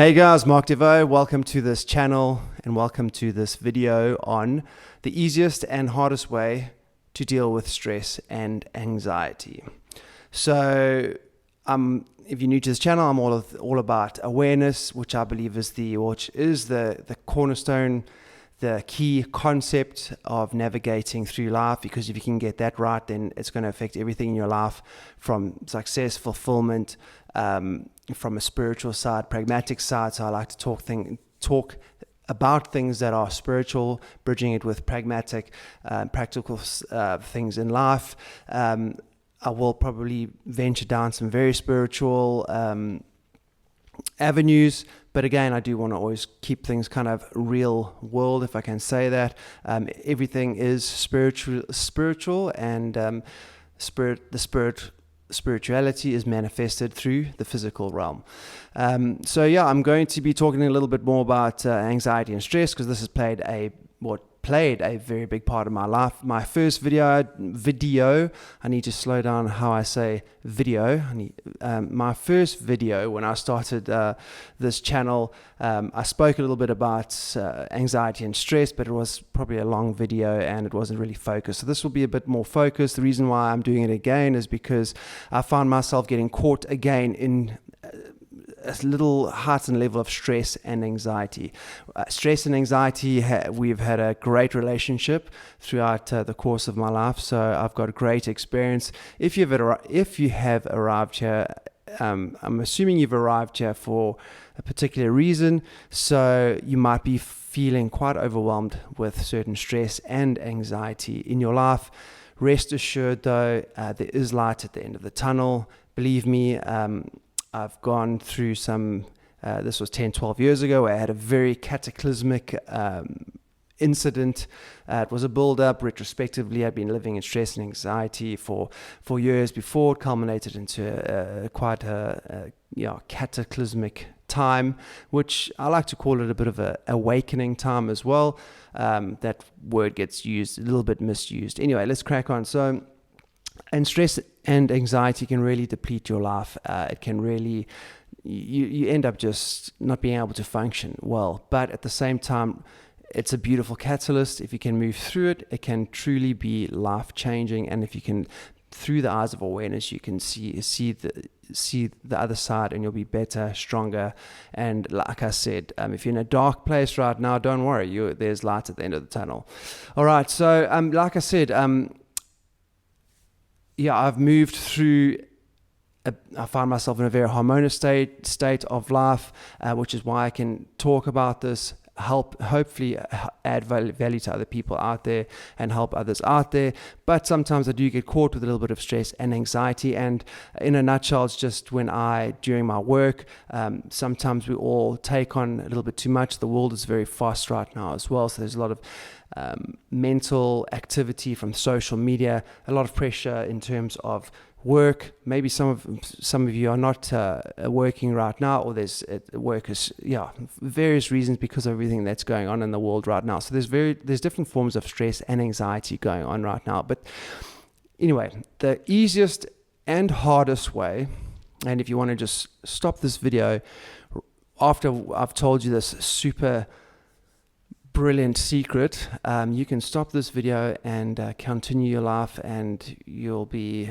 Hey guys, Mark Devo. Welcome to this channel and welcome to this video on the easiest and hardest way to deal with stress and anxiety. So, if you're new to this channel, I'm all about awareness, which I believe is the cornerstone, the key concept of navigating through life, because if you can get that right, then it's going to affect everything in your life, from success, fulfillment, from a spiritual side, pragmatic side. So I like to talk about things that are spiritual, bridging it with pragmatic, practical things in life. I will probably venture down some very spiritual avenues, but again, I do want to always keep things kind of real world, if I can say that. Everything is spiritual, and spirituality is manifested through the physical realm. So yeah, I'm going to be talking a little bit more about anxiety and stress, because this has played a very big part of my life. My first video, I need to slow down how I say video. My first video when I started this channel, I spoke a little bit about anxiety and stress, but it was probably a long video and it wasn't really focused. So this will be a bit more focused. The reason why I'm doing it again is because I found myself getting caught again in a little heightened level of stress and anxiety. Stress and anxiety, we've had a great relationship throughout the course of my life, so I've got a great experience. If you have arrived here, I'm assuming you've arrived here for a particular reason, so you might be feeling quite overwhelmed with certain stress and anxiety in your life. Rest assured though, there is light at the end of the tunnel. Believe me, I've gone through some, this was 10, 12 years ago, where I had a very cataclysmic incident. It was a build-up. Retrospectively, I'd been living in stress and anxiety for years before it culminated into quite a cataclysmic time, which I like to call it a bit of a awakening time as well. That word gets used, a little bit misused. Anyway, let's crack on. And stress and anxiety can really deplete your life. It can really, you end up just not being able to function well. But at the same time, it's a beautiful catalyst. If you can move through it, it can truly be life-changing. And if you can, through the eyes of awareness, you can see the other side, and you'll be better, stronger. And like I said, if you're in a dark place right now, don't worry. There's light at the end of the tunnel. All right. So, like I said, I've moved through. I find myself in a very harmonious state of life, which is why I can talk about this, hopefully add value to other people out there and help others out there. But sometimes I do get caught with a little bit of stress and anxiety, and in a nutshell, it's just during my work, sometimes we all take on a little bit too much. The world is very fast right now as well, so there's a lot of mental activity from social media, a lot of pressure in terms of work. Maybe some of you are not working right now, or there's various reasons because of everything that's going on in the world right now. So there's different forms of stress and anxiety going on right now. But anyway, the easiest and hardest way, and if you want to just stop this video after I've told you this super brilliant secret, you can stop this video and continue your life, and you'll be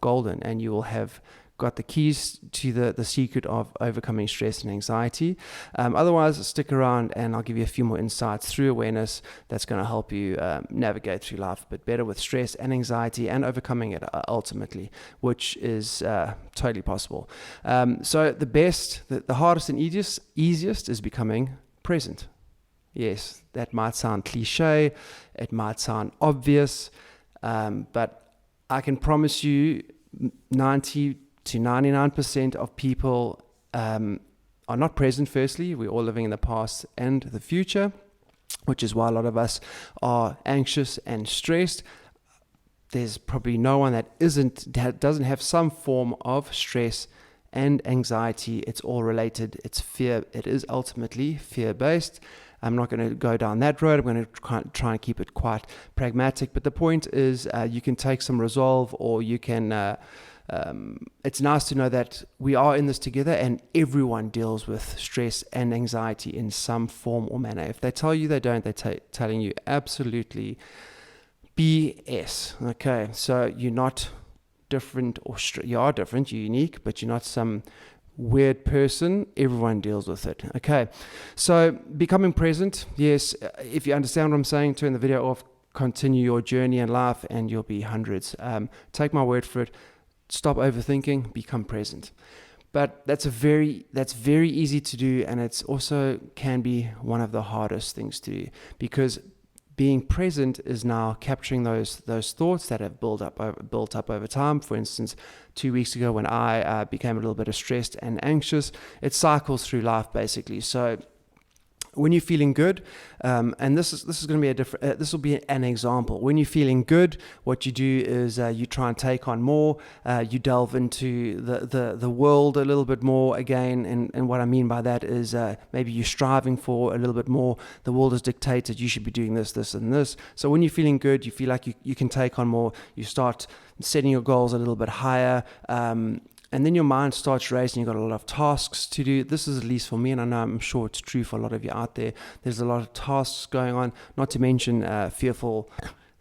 golden, and you will have got the keys to the secret of overcoming stress and anxiety. Otherwise, stick around and I'll give you a few more insights through awareness that's going to help you navigate through life a bit better with stress and anxiety, and overcoming it ultimately, which is totally possible. So the hardest and easiest is becoming present. Yes, that might sound cliche, it might sound obvious, but I can promise you 90 to 99% of people are not present. Firstly, we're all living in the past and the future, which is why a lot of us are anxious and stressed. There's probably no one that doesn't have some form of stress and anxiety. It's all related. It's fear. It is ultimately fear-based. I'm not going to go down that road. I'm going to try and keep it quite pragmatic. But the point is, you can take some resolve, or you can it's nice to know that we are in this together, and everyone deals with stress and anxiety in some form or manner. If they tell you they don't, they're telling you absolutely BS. Okay, so you're not different, or you are different, you're unique, but you're not some weird person. Everyone deals with it. Okay, so becoming present, yes, if you understand what I'm saying, turn the video off, continue your journey in life, and you'll be hundreds. Take my word for it. Stop overthinking, become present. But that's very easy to do, and it's also can be one of the hardest things to do, because being present is now capturing those thoughts that have built up over time. For instance, 2 weeks ago when I became a little bit stressed and anxious, it cycles through life basically. So when you're feeling good, and this is going to be this will be an example. When you're feeling good, what you do is you try and take on more. You delve into the world a little bit more again, and what I mean by that is maybe you're striving for a little bit more. The world has dictated you should be doing this, and this. So when you're feeling good, you feel like you can take on more. You start setting your goals a little bit higher. And then your mind starts racing. You've got a lot of tasks to do. This is at least for me, and I'm sure it's true for a lot of you out there. There's a lot of tasks going on, not to mention fearful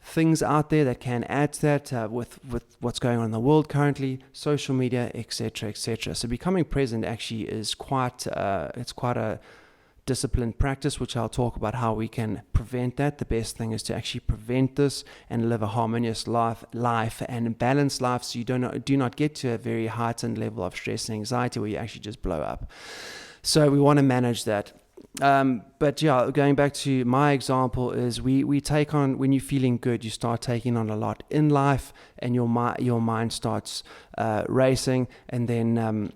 things out there that can add to that with what's going on in the world currently, social media, etc., etc. So becoming present actually is quite a disciplined practice, which I'll talk about how we can prevent that. The best thing is to actually prevent this and live a harmonious life and balanced life, so you do not get to a very heightened level of stress and anxiety where you actually just blow up. So we want to manage that. But yeah, going back to my example is we take on, when you're feeling good, you start taking on a lot in life, and your mind starts racing, and then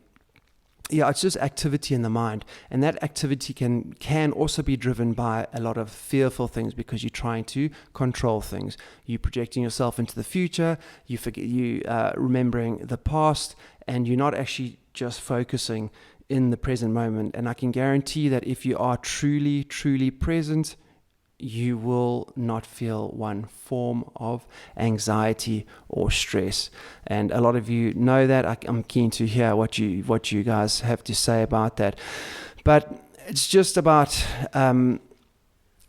it's just activity in the mind, and that activity can also be driven by a lot of fearful things, because you're trying to control things. You're projecting yourself into the future. You remembering the past, and you're not actually just focusing in the present moment. And I can guarantee that if you are truly, truly present, you will not feel one form of anxiety or stress. And a lot of you know that. I'm keen to hear what you guys have to say about that. But it's just about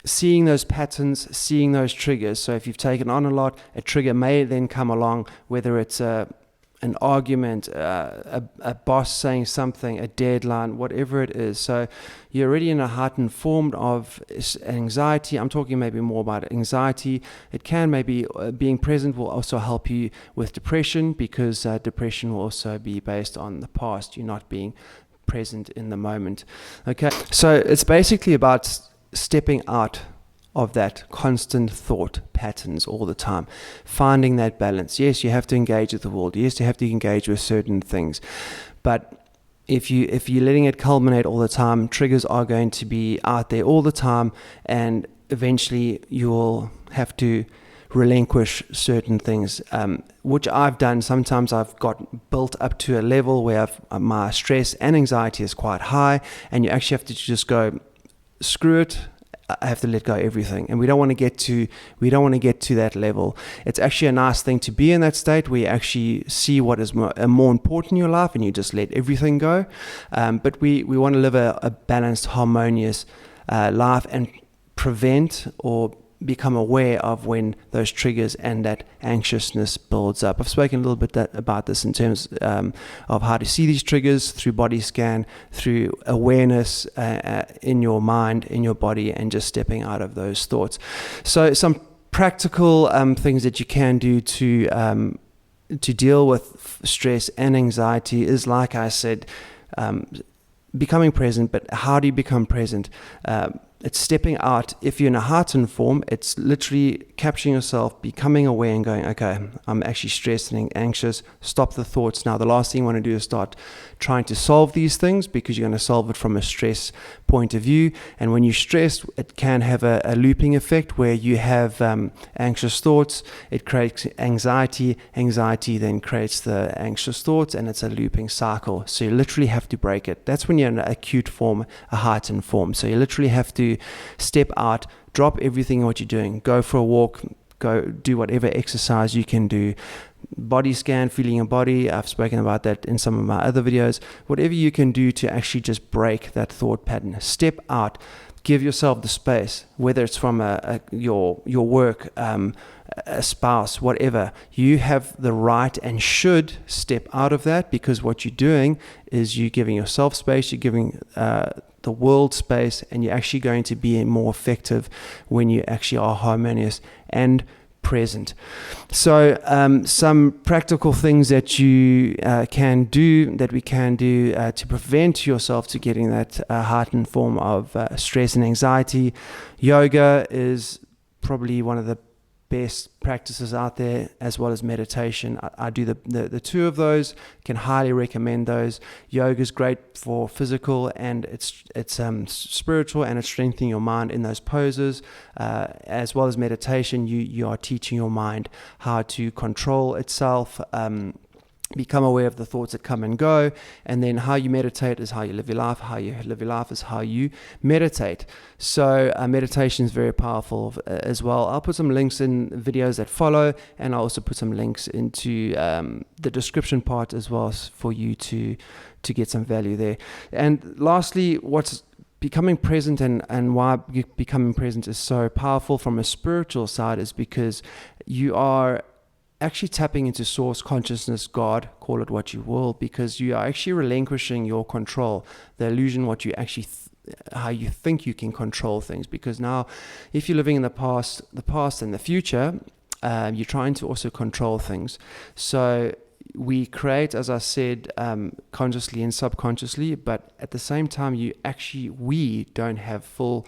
seeing those patterns, seeing those triggers. So if you've taken on a lot, a trigger may then come along, whether it's an argument, a boss saying something, a deadline, whatever it is. So you're already in a heightened form of anxiety. I'm talking maybe more about anxiety. It can maybe being present will also help you with depression, because depression will also be based on the past. You're not being present in the moment. Okay, so it's basically about stepping out of that constant thought patterns all the time, finding that balance. Yes, you have to engage with the world. Yes, you have to engage with certain things, but if you're letting it culminate all the time, triggers are going to be out there all the time, and eventually you will have to relinquish certain things, which I've done. Sometimes I've got built up to a level where my stress and anxiety is quite high, and you actually have to just go, screw it, I have to let go of everything. And we don't want to get to that level. It's actually a nice thing to be in that state where you actually see what is more important in your life, and you just let everything go. But we want to live a balanced, harmonious life, and prevent or become aware of when those triggers and that anxiousness builds up. I've spoken a little bit about this in terms of how to see these triggers through body scan, through awareness in your mind, in your body, and just stepping out of those thoughts. So some practical things that you can do to deal with stress and anxiety is, like I said, becoming present. But how do you become present? It's stepping out. If you're in a heightened form, it's literally capturing yourself, becoming aware and going, okay, I'm actually stressed and anxious. Stop the thoughts. Now, the last thing you want to do is start trying to solve these things, because you're going to solve it from a stress point of view. And when you're stressed, it can have a looping effect where you have anxious thoughts. It creates anxiety. Anxiety then creates the anxious thoughts, and it's a looping cycle. So you literally have to break it. That's when you're in an acute form, a heightened form. So you literally have to step out, drop everything what you're doing, go for a walk, go do whatever exercise you can do, body scan, feeling your body. I've spoken about that in some of my other videos. Whatever you can do to actually just break that thought pattern. Step out. Give yourself the space, whether it's from your work, a spouse, whatever. You have the right and should step out of that, because what you're doing is you're giving yourself space, you're giving the world space, and you're actually going to be more effective when you actually are harmonious and present. So some practical things that you can do, that we can do to prevent yourself to getting that heightened form of stress and anxiety. Yoga is probably one of the best practices out there, as well as meditation. I do the two of those. Can highly recommend those. Yoga is great for physical, and it's spiritual, and it's strengthening your mind in those poses, as well as meditation. You are teaching your mind how to control itself, become aware of the thoughts that come and go, and then how you meditate is how you live your life. How you live your life is how you meditate. So meditation is very powerful as well. I'll put some links in videos that follow, and I'll also put some links into the description part as well, for you to get some value there. And lastly, what's becoming present, and why becoming present is so powerful from a spiritual side, is because you are actually tapping into source consciousness, God, call it what you will, because you are actually relinquishing your control, the illusion, what you actually how you think you can control things. Because now, if you're living in the past and the future, you're trying to also control things. So we create, as I said, consciously and subconsciously, but at the same time, we don't have full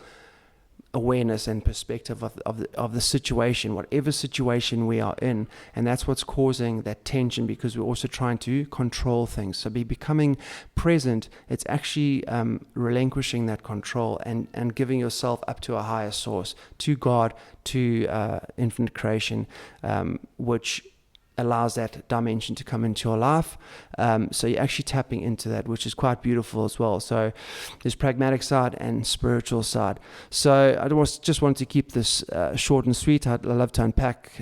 awareness and perspective of the situation, whatever situation we are in, and that's what's causing that tension, because we're also trying to control things. So becoming present, it's actually relinquishing that control and giving yourself up to a higher source, to God, to infinite creation, which allows that dimension to come into your life. So you're actually tapping into that, which is quite beautiful as well. So there's pragmatic side and spiritual side. So I just wanted to keep this short and sweet. I'd love to unpack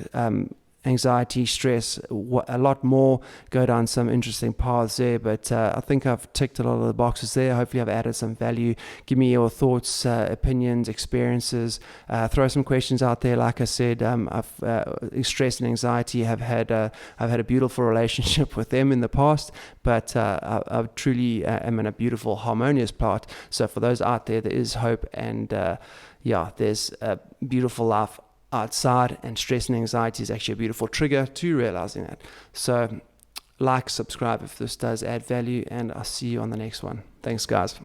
anxiety, stress, a lot more, go down some interesting paths there, but I think I've ticked a lot of the boxes there. Hopefully I've added some value. Give me your thoughts, opinions, experiences, throw some questions out there. Like I said, stress and anxiety I've had a beautiful relationship with them in the past, but I truly am in a beautiful harmonious part. So for those out there is hope, and there's a beautiful life outside, and stress and anxiety is actually a beautiful trigger to realizing that. So subscribe if this does add value, and I'll see you on the next one. Thanks, guys.